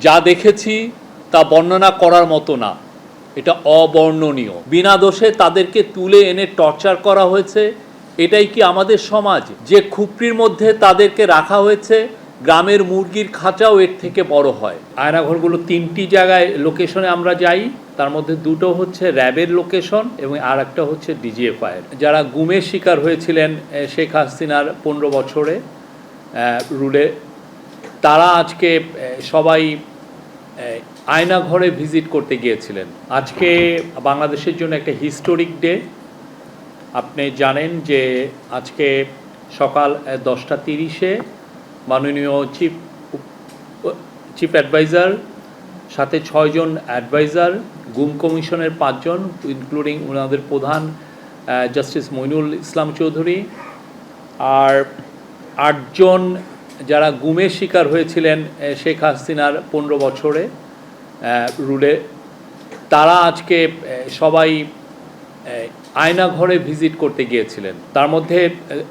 যা দেখেছি তা বর্ণনা করার মতো না, এটা অবর্ণনীয়। বিনা দোষে তাদেরকে তুলে এনে টর্চার করা হয়েছে। এটাই কি আমাদের সমাজ? যে খুপড়ির মধ্যে তাদেরকে রাখা হয়েছে, গ্রামের মুরগির খাঁচাও এর থেকে বড় হয়। আয়নাঘরগুলো 3টি জায়গায় লোকেশনে আমরা যাই, তার মধ্যে দুটো হচ্ছে র্যাবের লোকেশন এবং আর একটা হচ্ছে ডিজিএফআইয়ের। যারা গুমের শিকার হয়েছিলেন শেখ হাসিনার 15 বছরে রুলে, তারা আজকে সবাই আয়নাঘরে ভিজিট করতে গিয়েছিলেন। আজকে বাংলাদেশের জন্য একটা হিস্টোরিক ডে। আপনি জানেন যে আজকে সকাল 10:30-এ মাননীয় চিফ অ্যাডভাইজার সাথে 6 জন অ্যাডভাইজার, গুম কমিশনের 5 জন ইনক্লুডিং ওনাদের প্রধান জাস্টিস মইনুল ইসলাম চৌধুরী, আর 8 জন যারা গুমের শিকার হয়েছিলেন শেখ হাসিনার 15 বছরে রুলে, তারা আজকে সবাই আয়নাঘরে ভিজিট করতে গিয়েছিলেন। তার মধ্যে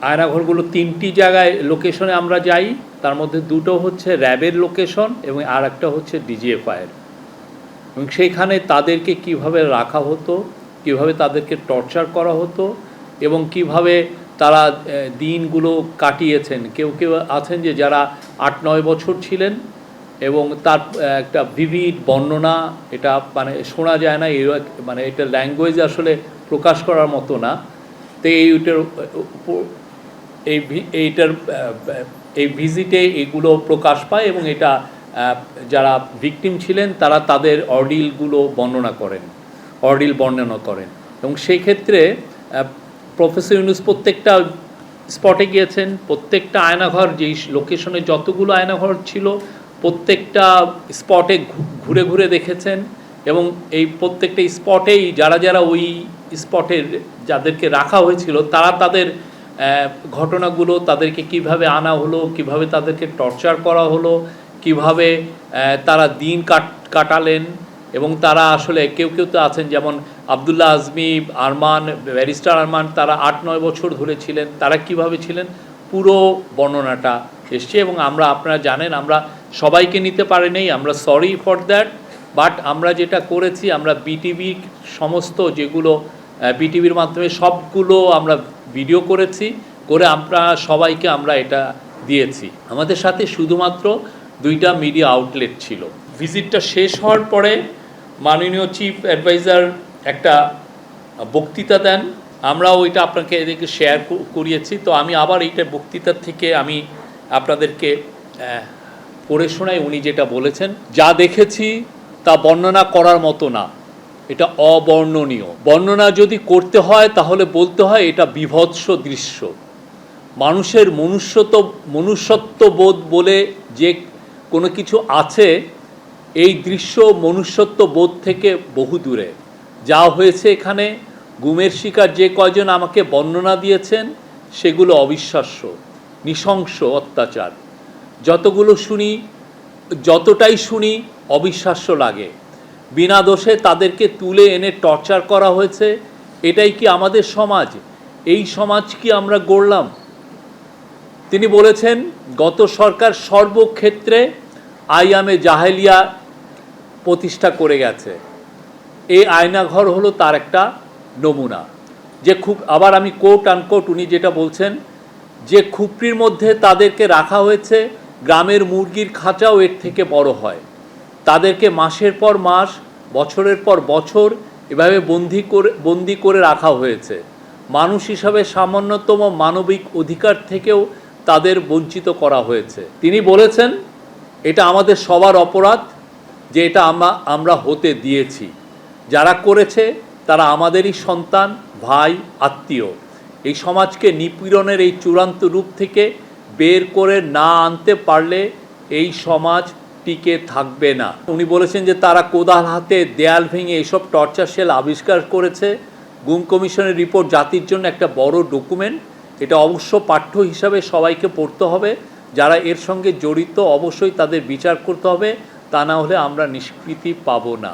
আয়নাঘরগুলো 3টি জায়গায় লোকেশনে আমরা যাই, তার মধ্যে দুটো হচ্ছে র্যাবের লোকেশন এবং আর একটা হচ্ছে ডিজিএফআইয়ের। এবং সেইখানে তাদেরকে কিভাবে রাখা হতো, কিভাবে তাদেরকে টর্চার করা হতো এবং কিভাবে তারা দিনগুলো কাটিয়েছেন। কেউ কেউ আছেন যে যারা 8-9 বছর ছিলেন এবং তার একটা ভিভিড বর্ণনা, এটা মানে শোনা যায় না, মানে এটা ল্যাঙ্গুয়েজ আসলে প্রকাশ করার মতো না। তো এই ভিজিটে এগুলো প্রকাশ পায় এবং এটা যারা ভিকটিম ছিলেন তারা তাদের অর্ডিল বর্ণনা করেন এবং সেই ক্ষেত্রে প্রফেসর ইউনূস প্রত্যেকটা স্পটে গিয়েছেন। প্রত্যেকটা আয়নাঘর, যেই লোকেশনে যতগুলো আয়নাঘর ছিল প্রত্যেকটা স্পটে ঘুরে ঘুরে দেখেছেন এবং এই প্রত্যেকটা স্পটেই যারা যারা ওই স্পটের যাদেরকে রাখা হয়েছিল তারা তাদের ঘটনাগুলো, তাদেরকে কিভাবে আনা হলো, কিভাবে তাদেরকে টর্চার করা হলো, কিভাবে তারা দিন কাটালেন এবং তারা আসলে কেউ কেউ তো আছেন যেমন আবদুল্লাহ আজমি, আরমান, ব্যারিস্টার আরমান, তারা 8-9 বছর ধরে ছিলেন, তারা কিভাবে ছিলেন পুরো বর্ণনাটা এসছে। এবং আপনারা জানেন আমরা সবাইকে নিতে পারিনি, আমরা সরি ফর দ্যাট। বাট আমরা যেটা করেছি, আমরা বিটিভির সমস্ত যেগুলো বিটিভির মাধ্যমে সবগুলো আমরা ভিডিও করেছি, করে আমরা সবাইকে আমরা এটা দিয়েছি। আমাদের সাথে শুধুমাত্র 2টা মিডিয়া আউটলেট ছিল। ভিজিটটা শেষ হওয়ার পরে মাননীয় চিফ অ্যাডভাইজার একটা বক্তৃতা দেন, আমরা ওইটা আপনাকে এদেরকে শেয়ার করিয়েছি। তো আমি আবার এইটা বক্তৃতার থেকে আমি আপনাদেরকে পড়ে শোনাই। উনি যেটা বলেছেন, যা দেখেছি তা বর্ণনা করার মতো না, এটা অবর্ণনীয়। বর্ণনা যদি করতে হয় তাহলে বলতে হয় এটা বীভৎস দৃশ্য। মানুষের মনুষ্যত্ববোধ বলে যে কোনো কিছু আছে, এই দৃশ্য মনুষ্যত্ববোধ থেকে বহু দূরে। যা হয়েছে এখানে, গুমের শিকার যে কয়জন আমাকে বর্ণনা দিয়েছেন সেগুলো অবিশ্বাস্য, নৃশংস অত্যাচার। যতটাই শুনি অবিশ্বাস্য লাগে। বিনা দোষে তাদেরকে তুলে এনে টর্চার করা হয়েছে। এটাই কি আমাদের সমাজ? এই সমাজ কি আমরা গড়লাম? তিনি বলেছেন গত সরকার সর্বক্ষেত্রে আইয়ামে জাহেলিয়া প্রতিষ্ঠা করে গেছে। এই আয়নাঘর হলো তার একটা নমুনা। যে আবার আমি কোট আনকোট, উনি যেটা বলছেন যে খুপড়ির মধ্যে তাদেরকে রাখা হয়েছে, গ্রামের মুরগির খাঁচাও এর থেকে বড় হয়। তাদেরকে মাসের পর মাস, বছরের পর বছর এভাবে বন্দি করে রাখা হয়েছে। মানুষ হিসাবে সামান্যতম মানবিক অধিকার থেকেও তাদের বঞ্চিত করা হয়েছে। তিনি বলেছেন এটা আমাদের সবার অপরাধ যে এটা আমরা হতে দিয়েছি। যারা করেছে তারা আমাদেরই সন্তান, ভাই, আত্মীয়। এই সমাজকে নিপীড়নের এই চূড়ান্ত রূপ থেকে বের করে না আনতে পারলে এই সমাজ টিকে থাকবে না। উনি বলেছেন যে তারা কোদাল হাতে দেয়াল ভেঙে এইসব টর্চার সেল আবিষ্কার করেছে। গুম কমিশনের রিপোর্ট জাতির জন্য একটা বড় ডকুমেন্ট। এটা অবশ্য পাঠ্য হিসাবে সবাইকে পড়তে হবে। যারা এর সঙ্গে জড়িত অবশ্যই তাদের বিচার করতে হবে, তা না হলে আমরা নিষ্কৃতি পাবো না।